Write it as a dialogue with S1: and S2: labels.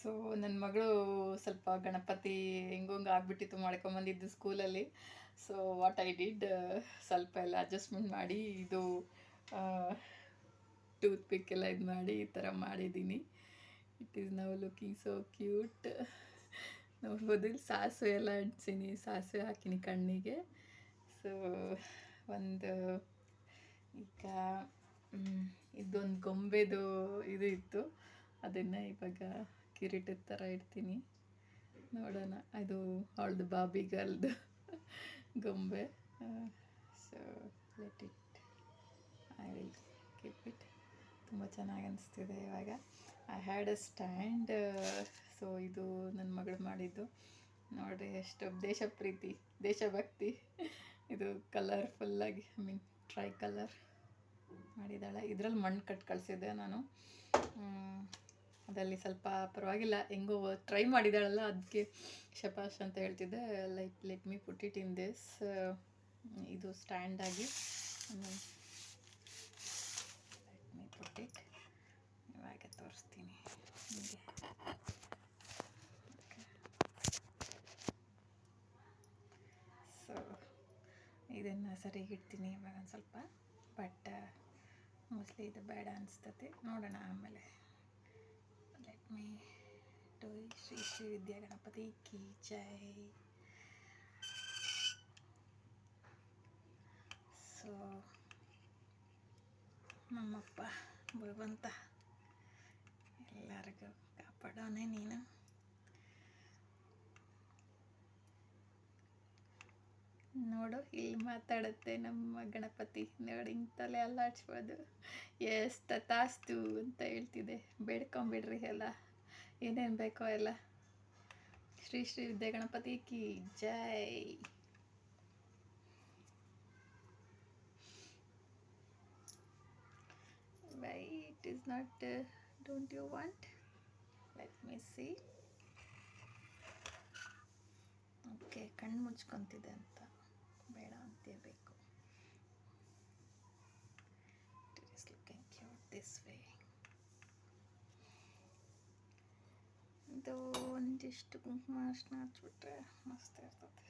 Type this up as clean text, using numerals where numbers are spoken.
S1: So ನನ್ನ ಮಗಳು ಸ್ವಲ್ಪ ಗಣಪತಿ ಹೆಂಗೊಂಗೆ ಆಗ್ಬಿಟ್ಟಿತ್ತು ಮಾಡ್ಕೊಂಬಂದಿದ್ದು ಸ್ಕೂಲಲ್ಲಿ. ಸೊ ವಾಟ್ ಐ ಡಿಡ್, ಸ್ವಲ್ಪ ಎಲ್ಲ ಅಡ್ಜಸ್ಟ್ಮೆಂಟ್ ಮಾಡಿ ಇದು ಟೂತ್ ಪಿಕ್ ಎಲ್ಲ ಇದು ಮಾಡಿ ಈ ಥರ ಮಾಡಿದ್ದೀನಿ. It is now looking so cute. ನೋಡ್ಬೋದು, ಇಲ್ಲಿ ಸಾಸಿವೆ ಎಲ್ಲ ಅಂಟಿಸೀನಿ, ಸಾಸಿವೆ ಹಾಕಿನಿ ಕಣ್ಣಿಗೆ. ಸೊ ಒಂದು ಈಗ ಇದೊಂದು ಗೊಂಬೆದು ಇದು ಇತ್ತು, ಅದನ್ನು ಇವಾಗ ಕಿರೀಟದ ಥರ ಇಡ್ತೀನಿ. ನೋಡೋಣ, ಅದು ಅವಳದು ಬಾಬಿ ಗರ್ಲ್ದು ಗೊಂಬೆ. So let it, I will keep it. ತುಂಬ ಚೆನ್ನಾಗಿ ಅನಿಸ್ತಿದೆ ಇವಾಗ. I had a stand. So ಇದು ನನ್ನ ಮಗಳು ಮಾಡಿದ್ದು ನೋಡಿರಿ, ಎಷ್ಟು ದೇಶಪ್ರೀತಿ, ದೇಶಭಕ್ತಿ. ಇದು ಕಲರ್ಫುಲ್ಲಾಗಿ, ಐ ಮೀನ್ ಟ್ರೈ ಕಲರ್ ಮಾಡಿದ್ದಾಳೆ. ಇದರಲ್ಲಿ ಮಣ್ಣು ಕಟ್ಟು ಕಳಿಸಿದ್ದೆ ನಾನು. ಅದರಲ್ಲಿ ಸ್ವಲ್ಪ ಪರವಾಗಿಲ್ಲ, ಹೆಂಗೋ ಟ್ರೈ ಮಾಡಿದ್ದಾಳಲ್ಲ, ಅದಕ್ಕೆ ಶಪಾಶ್ ಅಂತ ಹೇಳ್ತಿದ್ದೆ. Let me put it in this, ಇದು ಸ್ಟ್ಯಾಂಡಾಗಿ ಲೆಟ್ ಮೀ ಪುಟ್ ಇಟ್. ಇವಾಗ ತೋರಿಸ್ತೀನಿ ನಿಮಗೆ. ಸೊ ಇದನ್ನು ಸರಿಗಿಡ್ತೀನಿ ಇವಾಗ ಒಂದು ಸ್ವಲ್ಪ. ಬಟ್ ಮೋಸ್ಟ್ಲಿ ಇದು ಬೇಡ ಅನಿಸ್ತತಿ, ನೋಡೋಣ ಆಮೇಲೆ. Let me to Shri Shri Vidya Ganapati ಕಿ ಜೈ. ಸೊ ನಮ್ಮಪ್ಪ ಭಗವಂತ ಎಲ್ಲರಿಗೂ ಕಾಪಾಡೋನೆ ನೀನು. ನೋಡು, ಇಲ್ಲಿ ಮಾತಾಡುತ್ತೆ ನಮ್ಮ ಗಣಪತಿ. ನೋಡಿ, ಹಿಂಗೆ ತಲೆ ಅಲ್ಲಾಡಿಸ್ಬೋದು. ಎಸ್ ತಥಾಸ್ತು ಅಂತ ಹೇಳ್ತಿದೆ. ಬೇಡ್ಕೊಂಬಿಡ್ರಿ ಎಲ್ಲ, ಏನೇನು ಬೇಕೋ ಎಲ್ಲ. ಶ್ರೀ ಶ್ರೀ ವಿದ್ಯಾ ಗಣಪತಿ ಕಿ ಜೈ. Why it is not, don't you want? Let me see. Okay, ಕಣ್ಣು ಮುಚ್ಕೊಂತಿದೆ ಅಂತ ಬೇಡ ಅಂತಿರಬೇಕು. It is looking cute this way. ಇದು ಒಂದಿಷ್ಟು ಕುಂಕುಮ ಅರ್ಶಿನ ಹಚ್ಬಿಟ್ರೆ ಮಸ್ತ್ ಇರ್ತದೆ.